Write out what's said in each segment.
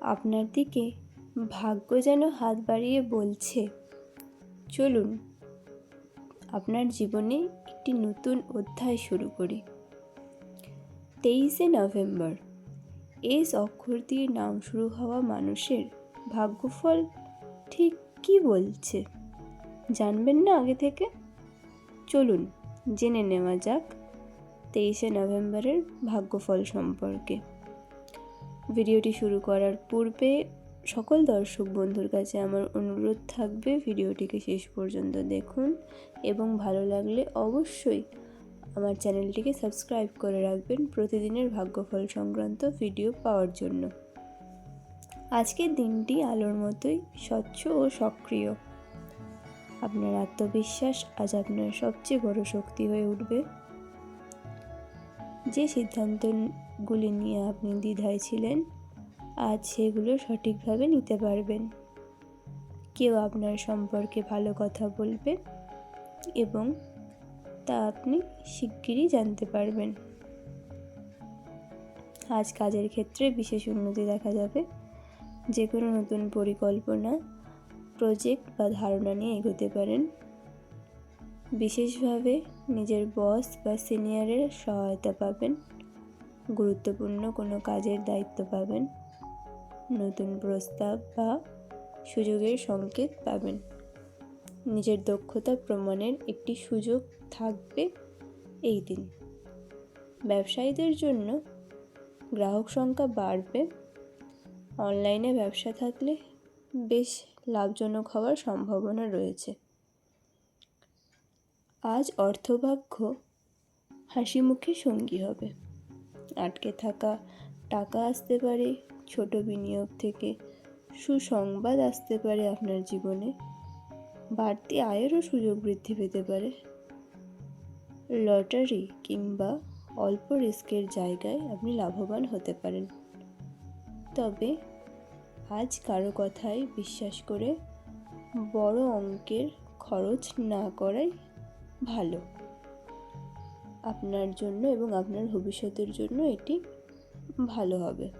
আপনার দিকে ভাগ্য যেন হাত বাড়িয়ে বলছে, চলুন আপনার জীবনে একটি নতুন অধ্যায় শুরু করি। 23শে নভেম্বর এস অক্ষর দিয়ে নাম শুরু হওয়া মানুষের ভাগ্যফল ঠিক কী বলছে জানবেন না আগে থেকে? চলুন জেনে নেওয়া যাক 23শে নভেম্বরের ভাগ্যফল সম্পর্কে। ভিডিওটি শুরু করার পূর্বে সকল দর্শক বন্ধুর কাছে আমার অনুরোধ থাকবে, ভিডিওটিকে শেষ পর্যন্ত দেখুন এবং ভালো লাগলে অবশ্যই আমার চ্যানেলটিকে সাবস্ক্রাইব করে রাখবেন প্রতিদিনের ভাগ্যফল সংক্রান্ত ভিডিও পাওয়ার জন্য। আজকের দিনটি আলোর মতোই স্বচ্ছ ও সক্রিয়। আপনার আত্মবিশ্বাস আজ আপনার সবচেয়ে বড় শক্তি হয়ে উঠবে। যে সিদ্ধান্তগুলি নিয়ে আপনি দ্বিধায় ছিলেন, আজ সেগুলো সঠিকভাবে নিতে পারবেন। কেউ আপনার সম্পর্কে ভালো কথা বলবে এবং তা আপনি শিগগিরই জানতে পারবেন। আজ কাজের ক্ষেত্রে বিশেষ উন্নতি দেখা যাবে। যে কোনো নতুন পরিকল্পনা, প্রজেক্ট বা ধারণা নিয়ে এগোতে পারেন। বিশেষভাবে নিজের বস বা সিনিয়রের সহায়তা পাবেন। গুরুত্বপূর্ণ কোনো কাজের দায়িত্ব পাবেন। নতুন প্রস্তাব বা সুযোগের সংকেত পাবেন। নিজের দক্ষতা প্রমাণের একটি সুযোগ থাকবে এই দিন। ব্যবসায়ীদের জন্য গ্রাহক সংখ্যা বাড়বে। অনলাইনে ব্যবসা থাকলে বেশ লাভজনক হওয়ার সম্ভাবনা রয়েছে। আজ অর্থভাগ্য হাসি মুখে সঙ্গী হবে। আটকে থাকা টাকা আসতে পারে। ছোট বিনিয়োগ থেকে সুসংবাদ আসতে পারে আপনার জীবনে। বাড়তি আয়েরও সুযোগ বৃদ্ধি পেতে পারে। লটারি কিংবা অল্প রিস্কের জায়গায় আপনি লাভবান হতে পারেন। তবে আজ কারো কথায় বিশ্বাস করে বড় অঙ্কের খরচ না করাই ভালো। আপনার জন্য এবং আপনার ভবিষ্যতের জন্য এটি ভালো হবে।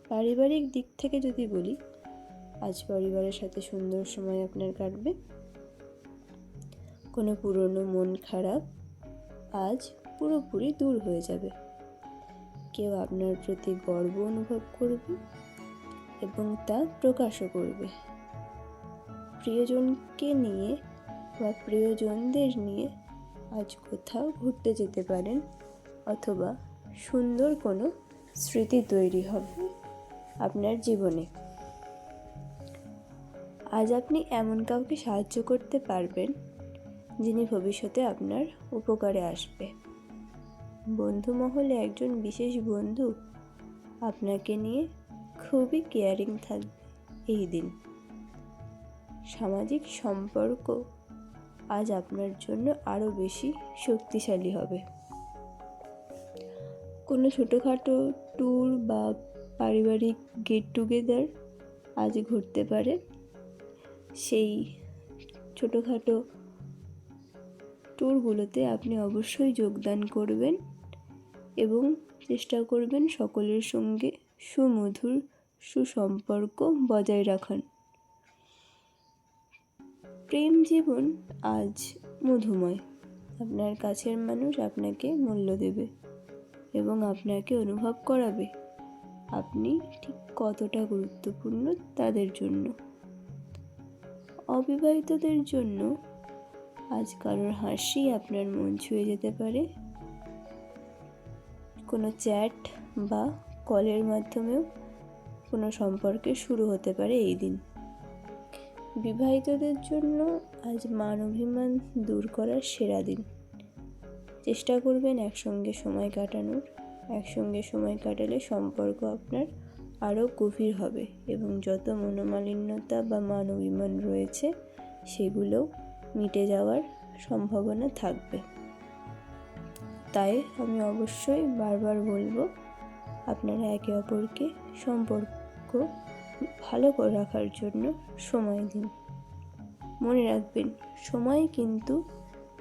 পারিবারিক দিক থেকে যদি বলি, আজ পরিবারের সাথে সুন্দর সময় আপনার কাটবে। কোনো পুরনো মন খারাপ আজ পুরোপুরি দূর হয়ে যাবে। কেউ আপনার প্রতি গর্ব অনুভব করবে এবং তা প্রকাশও করবে। প্রিয়জনকে নিয়ে বা প্রিয়জনদের নিয়ে আজ কোথাও ঘুরতে যেতে পারেন, অথবা সুন্দর কোনো স্মৃতি তৈরি হবে আপনার জীবনে। আজ আপনি এমন কাউকে সাহায্য করতে পারবেন যিনি ভবিষ্যতে আপনার উপকারে আসবে। বন্ধু মহলে একজন বিশেষ বন্ধু আপনাকে নিয়ে খুবই কেয়ারিং থাকবে এই দিন। সামাজিক সম্পর্ক আজ আপনার জন্য আরও বেশি শক্তিশালী হবে। কোনো ছোটোখাটো ট্যুর বা পারিবারিক গেট টুগেদার আজ ঘটতে পারে। সেই ছোটোখাটো ট্যুরগুলোতে আপনি অবশ্যই যোগদান করবেন এবং চেষ্টা করবেন সকলের সঙ্গে সুমধুর সুসম্পর্ক বজায় রাখার। প্রেম জীবন আজ মধুময়। আপনার কাছের মানুষ আপনাকে মূল্য দেবে এবং আপনাকে অনুভব করাবে আপনি ঠিক কতটা গুরুত্বপূর্ণ তাদের জন্য। অবিবাহিতদের জন্য আজ কারোর হাসি আপনার মন ছুঁয়ে যেতে পারে। কোনো চ্যাট বা কলের মাধ্যমেও কোনো সম্পর্কের শুরু হতে পারে এই দিন। বিবাহিতদের জন্য আজ মান অভিমান দূর করার সেরা দিন। চেষ্টা করবেন একসঙ্গে সময় কাটানোর। একসঙ্গে সময় কাটালে সম্পর্ক আপনার আরও গভীর হবে এবং যত মনোমালিন্যতা বা মান অভিমান রয়েছে সেগুলোও মিটে যাওয়ার সম্ভাবনা থাকবে। তাই আমি অবশ্যই বারবার বলবো, আপনারা একে অপরকে সম্পর্ক ভালো করে রাখার জন্য সময় দিন। মনে রাখবেন, সময় কিন্তু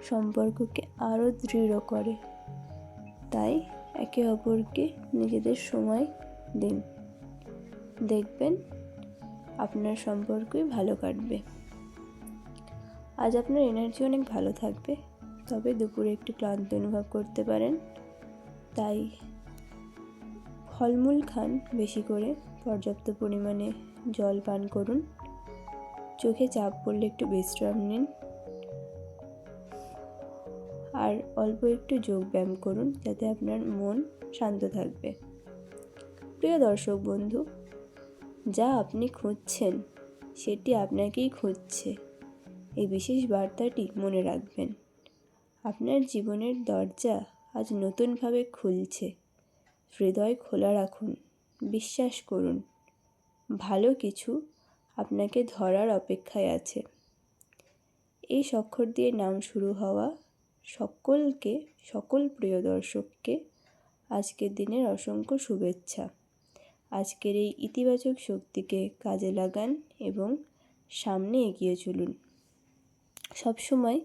সম্পর্ককে আরও দৃঢ় করে। তাই একে অপরকে নিজেদের সময় দিন। দেখবেন আপনার সম্পর্কই ভালো কাটবে। আজ আপনার এনার্জি অনেক ভালো থাকবে, তবে দুপুরে একটু ক্লান্ত অনুভব করতে পারেন। তাই ফলমূল খান বেশি করে, পর্যাপ্ত পরিমাণে জল পান করুন, চোখে চাপ পড়লে একটু বিশ্রাম নিন, আর অল্প একটু যোগব্যায়াম করুন, যাতে আপনার মন শান্ত থাকবে। প্রিয় দর্শক বন্ধু, যা আপনি খুঁজছেন সেটি আপনাকেই খুঁজছে। এই বিশেষ বার্তাটি মনে রাখবেন। আপনার জীবনের দরজা আজ নতুনভাবে খুলছে। হৃদয় খোলা রাখুন, বিশ্বাস করুন, ভালো কিছু আপনাকে ধরার অপেক্ষায় আছে। এই স্বাক্ষর দিয়ে নাম শুরু হওয়া সকল প্রিয় দর্শককে আজকের দিনের অসংখ্য শুভেচ্ছা। আজকের এই ইতিবাচক শক্তিকে কাজে লাগান এবং সামনে এগিয়ে চলুন। সবসময়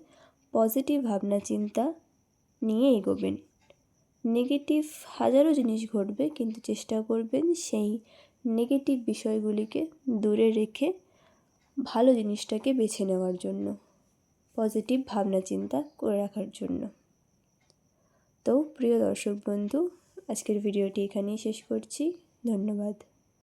পজিটিভ ভাবনা চিন্তা নিয়ে এগোবেন। নেগেটিভ হাজারো জিনিস ঘটবে, কিন্তু চেষ্টা করবেন সেই নেগেটিভ বিষয়গুলিকে দূরে রেখে ভালো জিনিসটাকে বেছে নেওয়ার জন্য, পজিটিভ ভাবনা চিন্তা করে রাখার জন্য। তো প্রিয় দর্শক বন্ধু, আজকের ভিডিওটি এখানেই শেষ করছি। ধন্যবাদ।